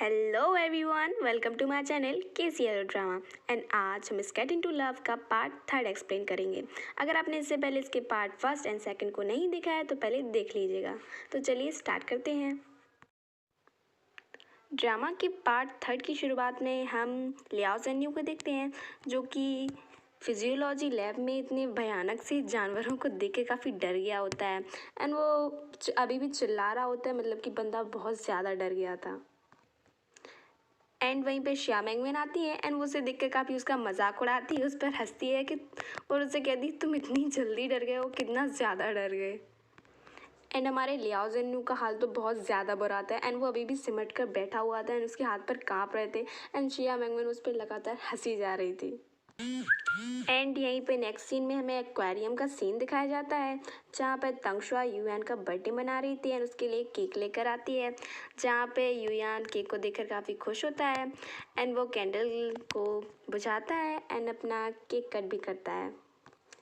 Hello everyone, welcome to my channel KCR drama. And आज हम get into love का part 3 explain करेंगे। अगर आपने इससे पहले इसके पार्ट 1 एंड 2 को नहीं देखा है तो पहले देख लीजिएगा। तो चलिए स्टार्ट करते हैं। ड्रामा के पार्ट 3 की शुरुआत में हम लियाओ ज़ेन्यू को देखते हैं, जो कि फिजियोलॉजी लैब में इतने भयानक से जानवरों को देख के काफ़ी डर गया होता है। एंड वो अभी भी चिल्ला रहा होता है, मतलब कि बंदा बहुत ज़्यादा डर गया था। एंड वहीं पे श्या मेंगमिन आती है एंड वो उसे देख कर काफ़ी उसका मजाक उड़ाती है, उस पर हंसती है कि और उसे कहती तुम इतनी जल्दी डर गए हो, कितना ज़्यादा डर गए। एंड हमारे लियाओ ज़ेन्यू का हाल तो बहुत ज़्यादा बुरा था एंड वो अभी भी सिमट कर बैठा हुआ था एंड उसके हाथ पर काँप रहे थे एंड श्या मेंगमिन उस पर लगातार हंसी जा रही थी। एंड यहीं पे नेक्स्ट सीन में हमें एक्वेरियम का सीन दिखाया जाता है, जहाँ पर तंगशुआ यूयान का बर्थडे मना रही थी एंड उसके लिए केक लेकर आती है, जहाँ पे यूयान केक को देखकर काफ़ी खुश होता है एंड वो कैंडल को बुझाता है एंड अपना केक कट भी करता है।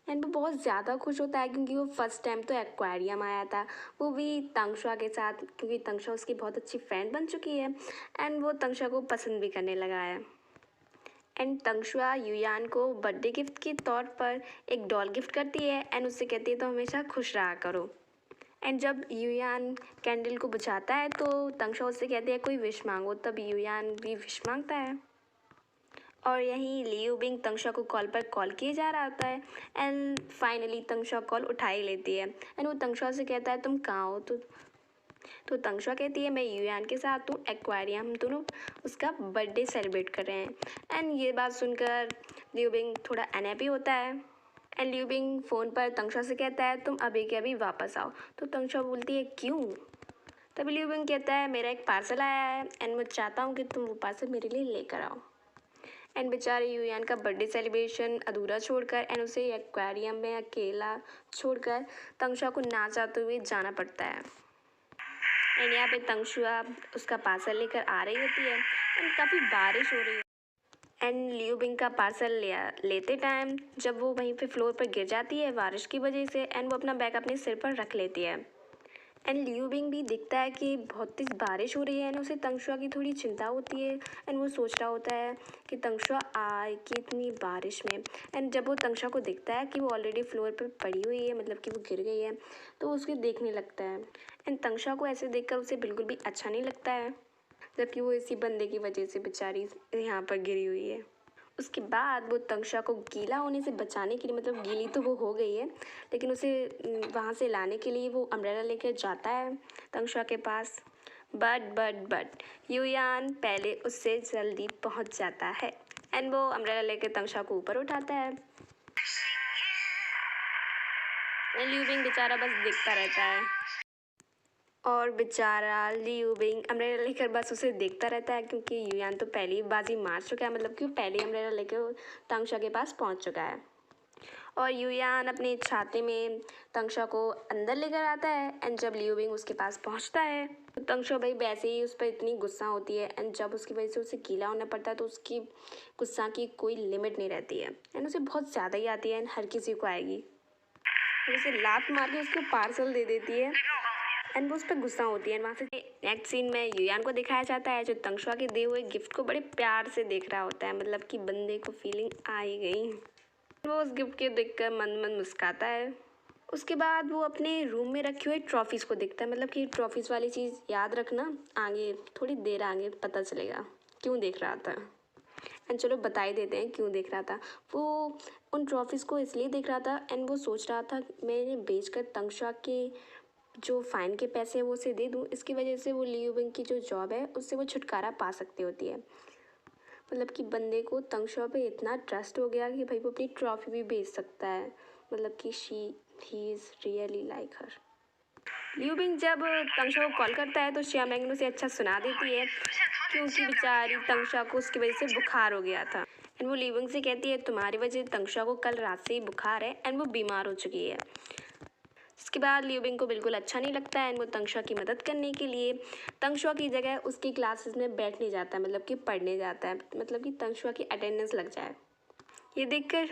एंड वो बहुत ज़्यादा खुश होता है क्योंकि वो फर्स्ट टाइम तो एक्वेरियम आया था, वो भी तंगशुआ के साथ, क्योंकि तंगशुआ उसकी बहुत अच्छी फ्रेंड बन चुकी है एंड वो तंगशुआ को पसंद भी करने लगा है। एंड तंगशुआ यूयान को बर्थडे गिफ्ट के तौर पर एक डॉल गिफ्ट करती है एंड उससे कहती है तो हमेशा खुश रहा करो। एंड जब यूयान कैंडल को बुझाता है तो तंगशुआ उससे कहती है कोई विश मांगो, तब यूयान भी विश मांगता है। और यहीं लियू बिंग तंगशुआ को कॉल पर कॉल किए जा रहा होता है एंड फाइनली तंगशुआ कॉल उठा ही लेती है एंड वो तंगशुआ से कहता है तुम कहाँ हो। तो तंगशुआ कहती है मैं यूयान के साथ हूँ एक्वेरियम, हम दोनों उसका बर्थडे सेलिब्रेट कर रहे हैं। एंड ये बात सुनकर लियू बिंग थोड़ा अनहैप्पी होता है एंड लियू बिंग फ़ोन पर तंगशुआ से कहता है तुम अभी के अभी वापस आओ। तो तंगशुआ बोलती है क्यों। तभी लियू बिंग कहता है मेरा एक पार्सल आया है एंड मैं चाहता हूँ कि तुम वो पार्सल मेरे लिए लेकर आओ। एंड बेचारे यूयान का बर्थडे सेलिब्रेशन अधूरा छोड़कर एंड उसे एक्वेरियम में अकेला छोड़कर तंगशुआ को ना चाहते हुए जाना पड़ता है। एंड यहाँ पे तंगशुआ उसका पार्सल लेकर आ रही होती है एंड काफ़ी बारिश हो रही है एंड लियू बिंग का पार्सल लेते टाइम जब वो वहीं पे फ्लोर पर गिर जाती है बारिश की वजह से एंड वो अपना बैग अपने सिर पर रख लेती है। एंड लियू बिंग भी दिखता है कि बहुत तेज़ बारिश हो रही है एंड उसे तंगशुआ की थोड़ी चिंता होती है एंड वो सोच रहा होता है कि तंगशुआ आए कि इतनी बारिश में। एंड जब वो तंगशुआ को देखता है कि वो ऑलरेडी फ्लोर पर पड़ी हुई है, मतलब कि वो गिर गई है, तो उसके देखने लगता है एंड तंगशुआ को ऐसे देखकर उसे बिल्कुल भी अच्छा नहीं लगता है, जबकि वो इसी बंदे की वजह से बेचारी यहाँ पर गिरी हुई है। उसके बाद वो तंगशुआ को गीला होने से बचाने के लिए, मतलब गीली तो वो हो गई है लेकिन उसे वहाँ से लाने के लिए वो अम्ब्रेला लेकर जाता है तंगशुआ के पास। बट यूयान पहले उससे जल्दी पहुँच जाता है एंड वो अम्ब्रेला लेकर तंगशुआ को ऊपर उठाता है। लियू बिंग बेचारा बस देखता रहता है और बेचारा लियू बिंग अम्ब्रेला लेकर बस उसे देखता रहता है, क्योंकि यूयान तो पहले ही बाजी मार चुका है, मतलब कि वो पहले ही अम्ब्रेला लेकर तंगशुआ के पास पहुंच चुका है। और यूयान अपने छाते में तंगशुआ को अंदर लेकर आता है एंड जब लियू बिंग उसके पास पहुंचता है तो तंगशुआ भाई वैसे ही उस पर इतनी गुस्सा होती है एंड जब उसकी वजह से उसे गीला होना पड़ता है तो उसकी गुस्सा की कोई लिमिट नहीं रहती है एंड उसे बहुत ज़्यादा ही आती है एंड हर किसी को आएगी। उसे लात मार के उसको पार्सल दे देती है एंड वो उस पर गुस्सा होती है। वहाँ से नेक्स्ट सीन में यूयान को दिखाया जाता है जो तंगशुआ के दिए हुए गिफ्ट को बड़े प्यार से देख रहा होता है, मतलब कि बंदे को फीलिंग आ ही गई। वो उस गिफ्ट के देखकर मन मन मुस्काता है। उसके बाद वो अपने रूम में रखी हुई ट्रॉफीज़ को देखता है, मतलब कि ट्रॉफीज़ वाली चीज़ याद रखना, आगे थोड़ी देर आगे पता चलेगा क्यों देख रहा था। एंड चलो बता ही देते हैं क्यों देख रहा था। वो उन ट्रॉफीज़ को इसलिए देख रहा था एंड वो सोच रहा था मैंने बेच कर तंगशुआ के जो फ़ाइन के पैसे हैं वो उसे दे दूँ, इसकी वजह से वो लियू बिंग की जो जॉब है उससे वो छुटकारा पा सकती होती है। मतलब कि बंदे को तंगशुआ पे इतना ट्रस्ट हो गया कि भाई वो अपनी ट्रॉफी भी बेच सकता है, मतलब कि he is really like her. Liu Bing जब तंगशुआ को कॉल करता है तो श्या मेंगन उसे अच्छा सुना देती है, क्योंकि बेचारी तंगशुआ को उसकी वजह से बुखार हो गया था एंड वो लियू बिंग से कहती है तुम्हारी वजह से तंगशुआ को कल रात से ही बुखार है एंड वो बीमार हो चुकी है। इसके बाद लियू बिंग को बिल्कुल अच्छा नहीं लगता है एंड वो तंगशुआ की मदद करने के लिए तंगशुआ की जगह उसकी क्लासेस में बैठने जाता है, मतलब कि पढ़ने जाता है, मतलब कि तंगशुआ की अटेंडेंस लग जाए। ये देखकर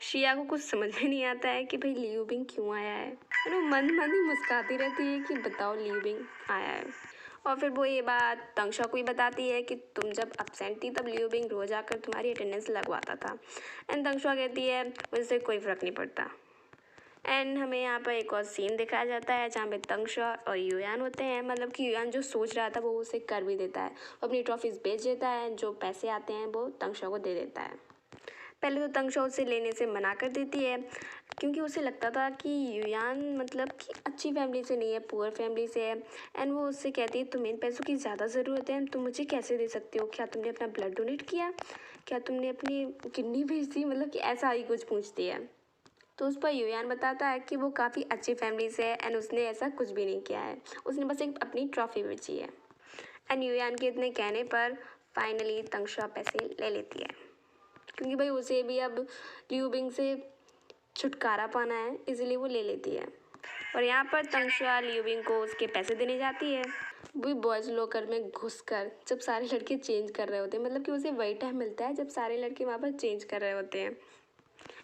शिया को कुछ समझ में नहीं आता है कि भाई लियू बिंग क्यों आया है और वो मन मन ही मुस्कुराती रहती है कि बताओ लियू बिंग आया है। और फिर वो ये बात तंगशा को ही बताती है कि तुम जब अपसेंट थी तब लियो बिंग रोज आकर तुम्हारी अटेंडेंस लगवाता था। एंड तंगशा कहती है मुझसे कोई फ़र्क नहीं पड़ता। एंड हमें यहाँ पर एक और सीन दिखाया जाता है जहाँ पे तंगशा और युयान होते हैं। मतलब कि युयान जो सोच रहा था वो उसे कर भी देता है, वो अपनी ट्रॉफीज़ बेच देता है, जो पैसे आते हैं वो तंगशा को दे देता है। पहले तो तंगशा उसे लेने से मना कर देती है क्योंकि उसे लगता था कि युयान मतलब कि अच्छी फैमिली से नहीं है, पुअर फैमिली से है। एंड वो उससे कहती है तुम्हें इन पैसों की ज़्यादा ज़रूरत है, तुम मुझे कैसे दे सकते हो, क्या तुमने अपना ब्लड डोनेट किया, क्या तुमने अपनी किडनी भेज दी, मतलब कि ऐसा ही कुछ पूछती है। तो उस पर युयान बताता है कि वो काफ़ी अच्छी फैमिली से है एंड उसने ऐसा कुछ भी नहीं किया है, उसने बस एक अपनी ट्रॉफी बेची है। एंड युयान के इतने कहने पर फाइनली तंगशा पैसे ले लेती है क्योंकि भाई उसे भी अब लियू बिंग से छुटकारा पाना है, इसलिए वो ले लेती है। और यहाँ पर तंगशा लियू बिंग को उसके पैसे देने जाती है, वो भी बॉयज़ लॉकर में घुसकर, जब सारे लड़के चेंज कर रहे होते हैं। मतलब कि उसे वही टाइम मिलता है जब सारे लड़के वहाँ पर चेंज कर रहे होते हैं।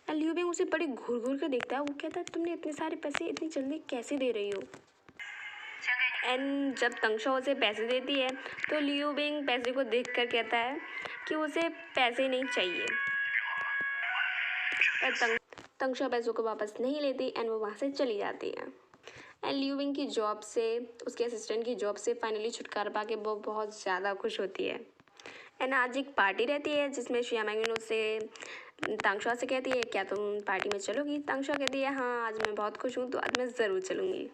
एंड लियू बिंग उसे बड़ी घूर घूर कर देखता है, वो कहता है तुमने इतने सारे पैसे इतनी जल्दी कैसे दे रही हो। एंड जब तंगशा उसे पैसे देती है तो लियू बिंग पैसे को देखकर कहता है कि उसे पैसे नहीं चाहिए, पर तंगशा पैसों को वापस नहीं लेती एंड वो वहाँ से चली जाती है। एंड लियू बिंग की जॉब से, उसके असिस्टेंट की जॉब से फाइनली छुटकारा पा के वो बहुत ज़्यादा खुश होती है। एंड आज एक पार्टी रहती है जिसमें शिया मैंगन उससे तंगशा से कहती है क्या तुम पार्टी में चलोगी। तंगशा कहती है हाँ आज मैं बहुत खुश हूँ तो आज मैं ज़रूर चलूँगी।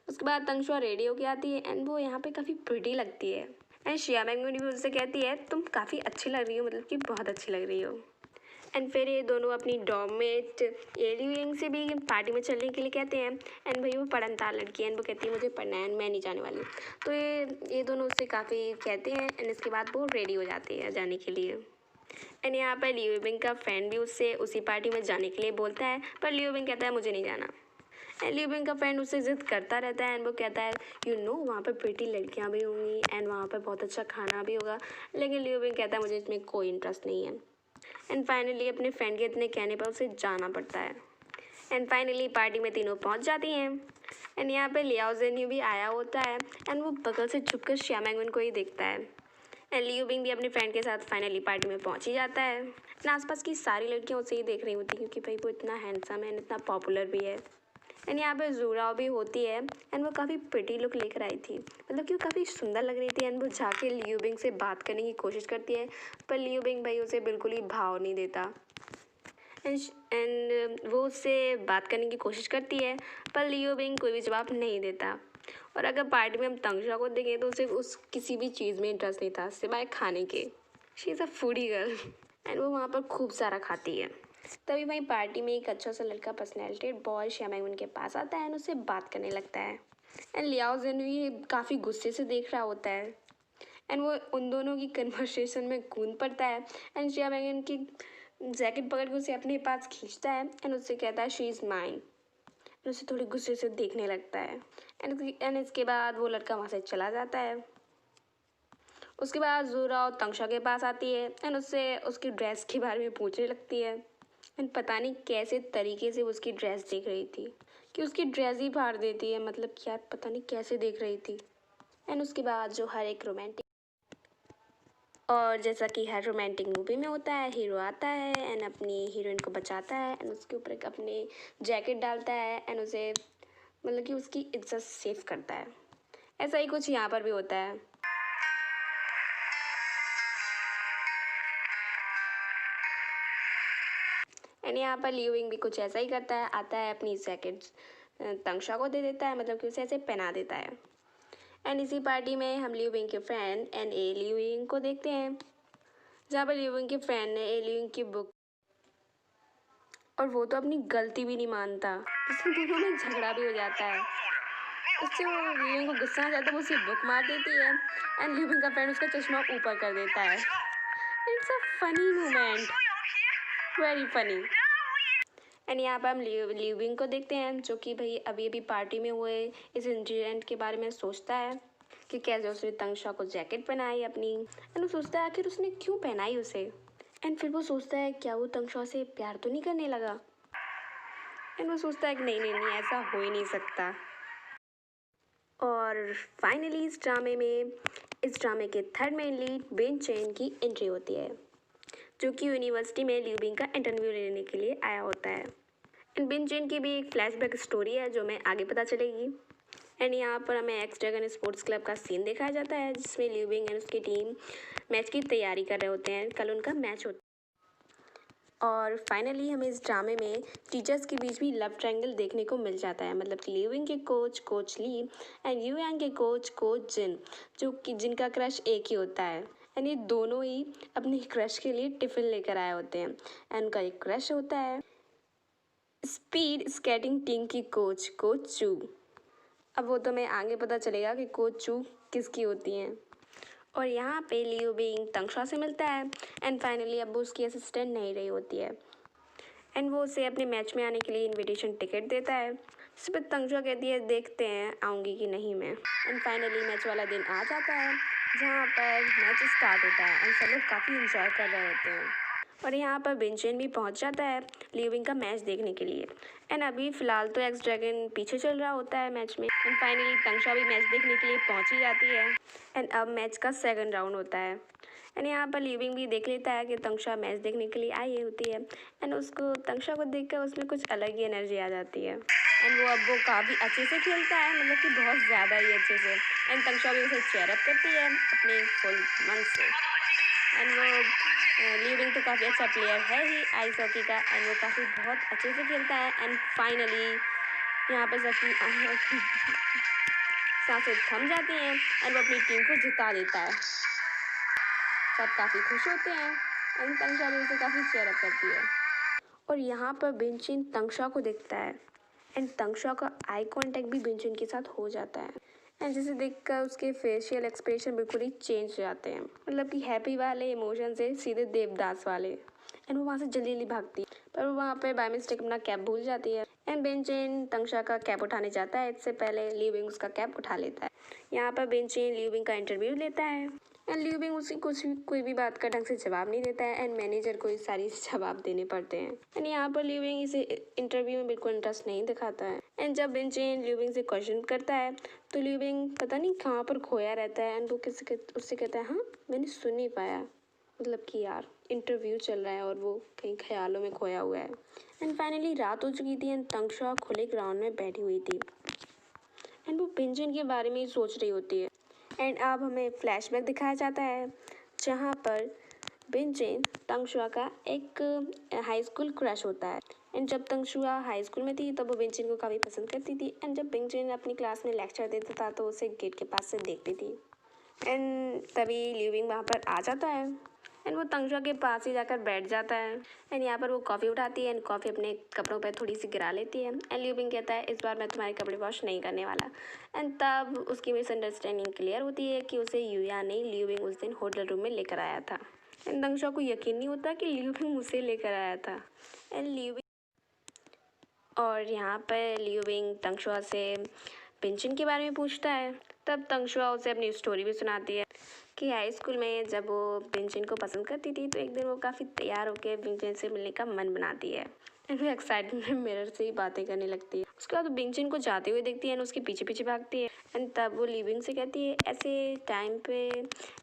उसके बाद तंगशा रेडी होके आती है एंड वो यहाँ पे काफ़ी प्रिटी लगती है। एंड शिया मैंगन भी उससे कहती है तुम काफ़ी अच्छी लग रही हो, मतलब कि बहुत अच्छी लग रही हो। एंड फिर ये दोनों अपनी डॉर्ममेट एलियंग से भी पार्टी में चलने के लिए कहते हैं। एंड भाई वो पढ़नताल लड़की है एंड वो कहती है मुझे पढ़ना है, मैं नहीं जाने वाली। तो ये दोनों उससे काफ़ी कहते हैं एंड इसके बाद वो रेडी हो जाती है जाने के लिए। एंड यहाँ पर लियू बिंग का फ्रेंड भी उससे उसी पार्टी में जाने के लिए बोलता है, पर लियू बिंग कहता है मुझे नहीं जाना। एंड लियू बिंग का फ्रेंड उससे ज़िद करता रहता है एंड वो कहता है यू नो वहाँ पर प्रिटी लड़कियाँ भी होंगी एंड वहाँ पर बहुत अच्छा खाना भी होगा, लेकिन लियू बिंग कहता है मुझे इसमें कोई इंटरेस्ट नहीं है। एंड फाइनली अपने फ्रेंड के इतने कहने पर उसे जाना पड़ता है। एंड फाइनली पार्टी में तीनों पहुंच जाती हैं। एंड यहाँ पे लियाओ ज़ेन्यू भी आया होता है एंड वो बगल से छुपकर शिया मैंगन को ही देखता है। एंड लियू बिंग भी अपने फ्रेंड के साथ फाइनली पार्टी में पहुंच ही जाता है। एंड आसपास की सारी लड़कियां उसे ही देख रही होती क्योंकि भाई वो इतना हैंडसम है, इतना पॉपुलर भी है। एंड यहाँ पे ज़ूराओ भी होती है एंड वो काफ़ी प्रिटी लुक लेकर आई थी, मतलब कि वो काफ़ी सुंदर लग रही थी। एंड वो जाके लियू बिंग से बात करने की कोशिश करती है, पर लियू बिंग भाई उसे बिल्कुल ही भाव नहीं देता। एंड वो उससे बात करने की कोशिश करती है, पर लियो बिंग कोई भी जवाब नहीं देता। और अगर पार्टी में हम तंगशा को देखें तो उसे उस किसी भी चीज़ में इंटरेस्ट नहीं था सिवाय खाने के। She is a foodie girl and वो वहाँ पर खूब सारा खाती है। तभी वहीं पार्टी में एक अच्छा सा लड़का पर्सनैलिटी बॉय श्यामंग उनके पास आता है एंड उससे बात करने लगता है। एंड लियाओ ज़ेन्यू ये काफ़ी गुस्से से देख रहा होता है एंड वो उन दोनों की कन्वर्सेशन में कूद पड़ता है। एंड श्या मैंगन की जैकेट पकड़ के उसे अपने पास खींचता है एंड उससे कहता है शी इज़ माइन। एंड उसे थोड़ी गुस्से से देखने लगता है एंड इसके बाद वो लड़का वहाँ से चला जाता है। उसके बाद ज़ूरा और तंगशा के पास आती है एंड उससे उसकी ड्रेस के बारे में पूछने लगती है। एंड पता नहीं कैसे तरीके से वो उसकी ड्रेस देख रही थी कि उसकी ड्रेस ही फाड़ देती है, मतलब कि यार पता नहीं कैसे देख रही थी। एंड उसके बाद जो हर एक रोमांटिक और जैसा कि हर रोमांटिक मूवी में होता है, हीरो आता है एंड अपनी हीरोइन को बचाता है एंड उसके ऊपर एक अपने जैकेट डालता है एंड उसे मतलब कि उसकी इज्जत सेव करता है। ऐसा ही कुछ यहाँ पर भी होता है। एंड यहाँ पर लियू विंग भी कुछ ऐसा ही करता है, आता है अपनी जैकेट तंगशा को दे देता है, मतलब कि उसे ऐसे पहना देता है। एंड इसी पार्टी में हम लियू विंग के friend and A Liu wing को देखते हैं, जहाँ पर लियू विंग के फ्रेंड ने ए लियू विंग की बुक, और वो तो अपनी गलती भी नहीं मानता, जिसमें दोनों में झगड़ा भी हो जाता है। उससे वो लिविंग को गुस्सा आ जाता है, वो उसे बुक मार देती है एंड लिविंग का फ्रेंड उसका चश्मा ऊपर कर देता है। It's a funny moment, very funny. And यहाँ पर हम लिविंग को देखते हैं जो कि भाई अभी अभी पार्टी में हुए इस इंसिडेंट के बारे में सोचता है कि कैसे उसने तंगशा को जैकेट पहनाई अपनी। एंड वो सोचता है आखिर उसने क्यों पहनाई उसे। एंड फिर वो सोचता है क्या वो तंगशा से प्यार तो नहीं करने लगा। एंड वो सोचता है कि नहीं नहीं नहीं, ऐसा हो ही नहीं सकता। और फाइनली इस ड्रामे के थर्ड मेन लीड बिन चेन की एंट्री होती है, जो कि यूनिवर्सिटी में लिू बिंग का इंटरव्यू लेने के लिए आया होता है। एंड बिन चेन की भी एक फ्लैशबैक स्टोरी है जो हमें आगे पता चलेगी। एंड यहाँ पर हमें एक्स ड्रैगन स्पोर्ट्स क्लब का सीन दिखाया जाता है, जिसमें लिू बिंग एंड उसकी टीम मैच की तैयारी कर रहे होते हैं। कल उनका मैच होता है। और फाइनली हमें इस ड्रामे में टीचर्स के बीच भी लव ट्रायंगल देखने को मिल जाता है, मतलब कि लिू बिंग के कोच ली एंड यू यांग के कोच जिन, जो कि जिनका क्रश एक ही होता है। एंड ये दोनों ही अपने क्रश के लिए टिफिन लेकर आए होते हैं। एंड उनका एक क्रश होता है स्पीड स्केटिंग टीम की कोच चू। अब वो तो हमें आगे पता चलेगा कि कोच चू किसकी होती हैं। और यहाँ पे लिू बिंग तंगशा से मिलता है एंड फाइनली अब वो उसकी असिस्टेंट नहीं रही होती है। एंड वो उसे अपने मैच में आने के लिए इनविटेशन टिकट देता है, जिस पर तंगशा कहती है देखते हैं आऊँगी कि नहीं मैं। एंड फाइनली मैच वाला दिन आ जाता है, जहाँ पर मैच स्टार्ट होता है एंड सब लोग काफ़ी इंजॉय कर रहे होते हैं। और यहाँ पर बिन चेन भी पहुँच जाता है लिू बिंग का मैच देखने के लिए। एंड अभी फ़िलहाल तो एक्स ड्रैगन पीछे चल रहा होता है मैच में। एंड फाइनली तंगशा भी मैच देखने के लिए पहुँच ही जाती है। एंड अब मैच का सेकंड राउंड होता है। एंड यहाँ पर लिू बिंग भी देख लेता है कि तंगशा मैच देखने के लिए आई होती है। एंड उसको तंगशा को देखकर उसमें कुछ अलग ही एनर्जी आ जाती है। एंड वो काफ़ी अच्छे से खेलता है, मतलब कि बहुत ज़्यादा ही अच्छे से। एंड तंगशा भी उसे चेयर अप करती है अपने फुल मन से। एंड वो लिू बिंग तो काफ़ी अच्छा प्लेयर है ही आइस हॉकी का, एंड वो काफ़ी बहुत अच्छे से खेलता है। एंड फाइनली यहाँ पर सबकी सांसें थम जाती हैं एंड वो अपनी टीम को जिता देता है। सब काफ़ी खुश होते हैं एंड तंगशा भी उसे काफ़ी चेयर अप करती है। और यहाँ पर बिन चेन तंगशा को देखता है एंड तंगशा का आई कांटेक्ट भी बिन चेन के साथ हो जाता है। एंड जिसे देखकर उसके फेशियल एक्सप्रेशन बिल्कुल ही चेंज हो जाते हैं, मतलब कि हैप्पी वाले इमोशन से सीधे देवदास वाले। एंड वो वहाँ से जल्दी जल्दी भागती है, पर वो वहाँ पे बाय मिस्टेक अपना कैप भूल जाती है। एंड बिन चेन तंगशा का कैप उठाने जाता है, इससे पहले लिू बिंग उसका कैप उठा लेता है। यहाँ पर बिन चेन लिू बिंग का इंटरव्यू लेता है एंड लिू बिंग उसी कोई भी बात का ढंग से जवाब नहीं देता है एंड मैनेजर को सारी जवाब देने पड़ते हैं। एंड यहाँ पर लिू बिंग इसे इंटरव्यू में बिल्कुल इंटरेस्ट नहीं दिखाता है। एंड जब बिन चेन लिू बिंग से क्वेश्चन करता है तो लिू बिंग पता नहीं कहाँ पर खोया रहता है। एंड वो उससे कहता है हाँ मैंने सुन नहीं पाया, मतलब कि यार इंटरव्यू चल रहा है और वो कहीं ख्यालों में खोया हुआ है। एंड फाइनली रात हो चुकी थी एंड तंगशा खुले ग्राउंड में बैठी हुई थी एंड वो बिन चेन के बारे में ही सोच रही होती है। एंड अब हमें फ्लैशबैक दिखाया जाता है, जहाँ पर बिन चेन तंगशुआ का एक हाई स्कूल क्रश होता है। एंड जब तंगशुआ हाई स्कूल में थी तब वो बिन चेन को काफ़ी पसंद करती थी। एंड जब बिन चेन अपनी क्लास में लेक्चर देता था तो उसे गेट के पास से देखती थी। एंड तभी लिू बिंग वहाँ पर आ जाता है एंड वो तंगशुआ के पास ही जाकर बैठ जाता है। एंड यहाँ पर वो कॉफ़ी उठाती है एंड कॉफ़ी अपने कपड़ों पर थोड़ी सी गिरा लेती है। एंड लिू बिंग कहता है इस बार मैं तुम्हारे कपड़े वॉश नहीं करने वाला। एंड तब उसकी मिसअंडरस्टैंडिंग क्लियर होती है कि उसे यूया ने लिू बिंग उस दिन होटल रूम में लेकर आया था। एंड तंगशुआ को यकीन नहीं होता कि लिू बिंग उसे लेकर आया था। एंड और यहाँ पर लिू बिंग तंगशुआ से बिन चेन के बारे में पूछता है। तब तंगशुआ उसे अपनी स्टोरी भी सुनाती है कि हाई स्कूल में जब वो बिन चेन को पसंद करती थी तो एक दिन वो काफ़ी तैयार होकर बिन चेन से मिलने का मन बनाती है। एंड वो एक्साइटमेंट में मिरर से ही बातें करने लगती है। उसके बाद बिन चेन को जाते हुए देखती है एंड उसके पीछे पीछे भागती है। एंड तब वो लिू बिंग से कहती है ऐसे टाइम पे,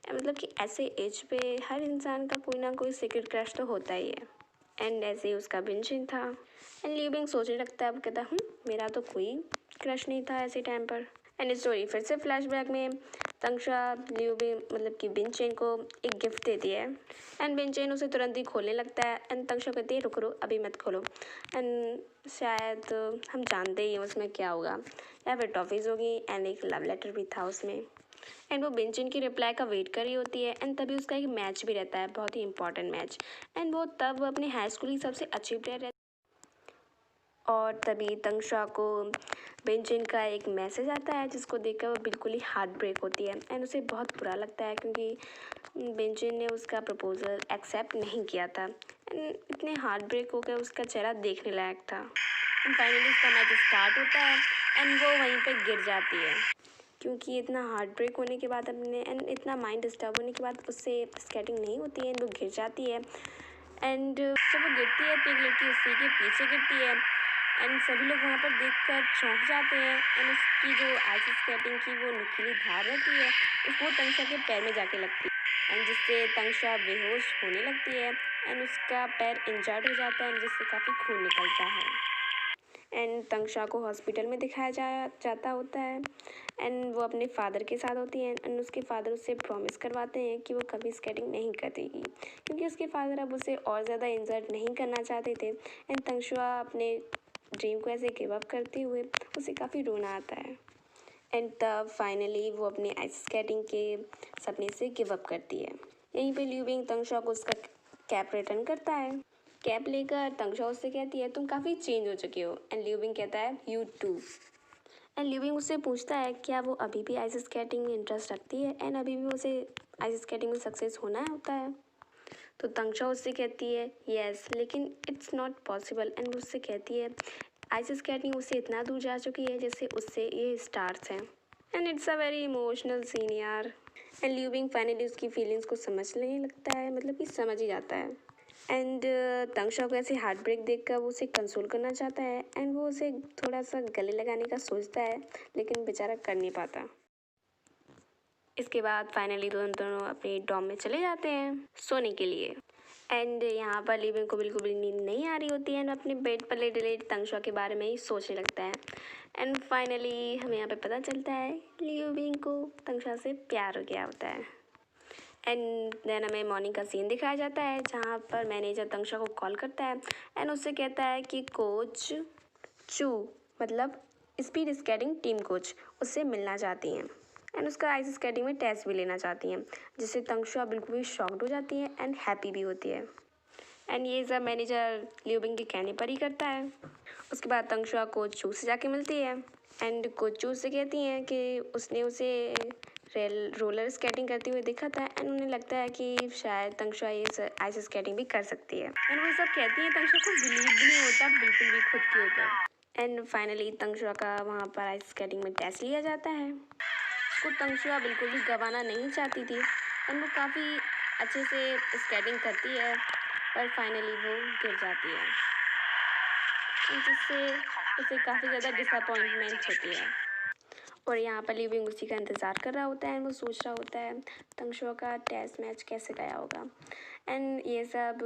मतलब कि ऐसे एज पे हर इंसान का कोई ना कोई सीक्रेट क्रश तो होता ही है। एंड ऐसे ही उसका बिन चेन था। एंड लिू बिंग सोचने लगता है, अब कहता है मेरा तो कोई क्रश नहीं था ऐसे टाइम पर। एंड स्टोरी फिर से फ्लैशबैक में तंगशा लिू बिंग मतलब कि बिन चेन को एक गिफ्ट देती है एंड बिन चेन उसे तुरंत ही खोलने लगता है। एंड तंगशा कहती है रुक अभी मत खोलो। एंड शायद हम जानते ही हैं उसमें क्या होगा, या फिर टॉफ़ीज़ होगी एंड एक लव लेटर भी था उसमें। एंड वो बिन चेन की रिप्लाई का वेट कर रही होती है। एंड तभी उसका एक मैच भी रहता है, बहुत ही इंपॉर्टेंट मैच। एंड वो तब अपने हाई स्कूल की सबसे अच्छी प्लेयर रहती और तभी तंगशा को बिन चेन का एक मैसेज आता है, जिसको देखकर वो बिल्कुल ही हार्ट ब्रेक होती है एंड उसे बहुत बुरा लगता है क्योंकि बिन चेन ने उसका प्रपोज़ल एक्सेप्ट नहीं किया था। एंड इतने हार्ट ब्रेक होकर उसका चेहरा देखने लायक था। एंड फाइनली उसका मैच स्टार्ट होता है एंड वो वहीं पे गिर जाती है, क्योंकि इतना हार्ट ब्रेक होने के बाद अपने एंड इतना माइंड डिस्टर्ब होने के बाद उससे स्केटिंग नहीं होती है एंड वो गिर जाती है। एंड जब वो गिरती है तो एक लड़की उसी के पीछे गिरती है एंड सभी लोग वहाँ पर देखकर चौंक जाते हैं एंड उसकी जो आइस स्केटिंग की वो नुकीली धार रहती है वो तंक्षा के पैर में जाके लगती है एंड जिससे तंक्षा बेहोश होने लगती है एंड उसका पैर इंजर्ड हो जाता है जिससे काफ़ी खून निकलता है एंड तंक्षा को हॉस्पिटल में दिखाया जाता होता है एंड वो अपने फादर के साथ होती है एंड उसके फादर उससे प्रॉमिस करवाते हैं कि वो कभी स्केटिंग नहीं करेगी क्योंकि उसके फादर अब उसे और ज़्यादा इंजर्ड नहीं करना चाहते थे एंड तंक्षा अपने ड्रीम को ऐसे गिव अप करते हुए उसे काफ़ी रोना आता है एंड तब फाइनली वो अपने आइस स्केटिंग के सपने से गिव अप करती है। यहीं पे लिू बिंग तंक्षा को उसका कैप रिटर्न करता है। कैप लेकर तंक्षा उससे कहती है तुम काफ़ी चेंज हो चुके हो एंड लिू बिंग कहता है you to and Liu Bing उससे पूछता है क्या वो अभी भी आइस स्केटिंग में इंटरेस्ट रखती है एंड अभी भी उसे आइस स्केटिंग में सक्सेस होना होता है तो तंक्षा उससे कहती है यस लेकिन इट्स नॉट पॉसिबल एंड वो उससे कहती है आइस स्केटिंग उससे इतना दूर जा चुकी है जैसे उससे ये स्टार्स हैं and it's a very emotional scene यार एंड लिू बिंग फाइनली उसकी फीलिंग्स को समझने लगता है मतलब कि समझ ही जाता है एंड तंक्षा को ऐसे हार्ट ब्रेक देखकर वो उसे कंसोल करना चाहता है एंड वो उसे थोड़ा सा गले लगाने का सोचता है लेकिन बेचारा कर नहीं पाता इसके बाद फाइनली दोनों अपने डॉम में चले जाते हैं सोने के लिए एंड यहाँ पर लिविंग को बिल्कुल भी नींद नहीं आ रही होती है एंड अपने बेड पर लेटे लेटे तंक्षा के बारे में ही सोचने लगता है एंड फाइनली हमें यहाँ पे पता चलता है लिविंग को तंक्षा से प्यार हो गया होता है एंड देन हमें मॉर्निंग का सीन दिखाया जाता है जहाँ पर मैनेजर तंक्षा को कॉल करता है एंड उससे कहता है कि कोच चू मतलब स्पीड स्केटिंग टीम कोच उससे मिलना चाहती हैं एंड उसका आइस स्केटिंग में टेस्ट भी लेना चाहती हैं जिससे तंक्षा बिल्कुल भी शॉक्ड हो जाती है एंड हैप्पी भी होती है एंड ये सब मैनेजर लिू बिंग के कहने पर ही करता है उसके बाद तंक्षा कोच चू से जाके मिलती है एंड कोच चू से कहती हैं कि उसने उसे रोलर स्केटिंग करते हुए देखा था एंड उन्हें लगता है कि शायद तंक्षा ये आइस स्केटिंग भी कर सकती है एंड वो सब कहती हैं तंक्षा को बिलीव भी नहीं होता बिल्कुल भी खुद के ऊपर एंड फाइनली तंक्षा का वहाँ पर आइस स्केटिंग में टेस्ट लिया जाता है उसको तंक्षा बिल्कुल भी गंवाना नहीं चाहती थी एंड वो काफ़ी अच्छे से स्केटिंग करती है पर फाइनली वो गिर जाती है जिससे उसे काफ़ी ज़्यादा डिसअपॉइंटमेंट होती है और यहाँ पर लिविंग उसी का इंतज़ार कर रहा होता है वो सोच रहा होता है तंक्षा का टेस्ट मैच कैसे गया होगा एंड ये सब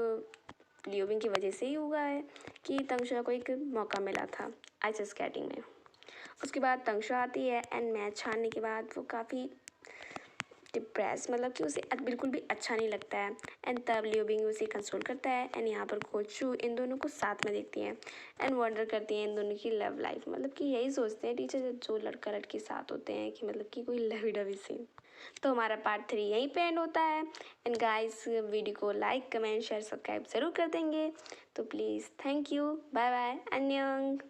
लिविंग की वजह से ही हुआ है कि तंक्षा को एक मौका मिला था आइस स्केटिंग में उसके बाद तंक्षा आती है एंड मैच हारने के बाद वो काफ़ी डिप्रेस मतलब कि उसे बिल्कुल भी अच्छा नहीं लगता है एंड तब लियो बिंग उसे कंसोल करता है एंड यहाँ पर कोचू इन दोनों को साथ में देखती हैं एंड वंडर करती हैं इन दोनों की लव लाइफ मतलब कि यही सोचते हैं टीचर जो लड़का लड़की साथ होते हैं कि मतलब कि कोई लवी डवी सीन तो हमारा पार्ट 3 यहीं पे एंड होता है एंड गाइस वीडियो को लाइक कमेंट शेयर सब्सक्राइब ज़रूर कर देंगे तो please thank you bye bye अन्यंग।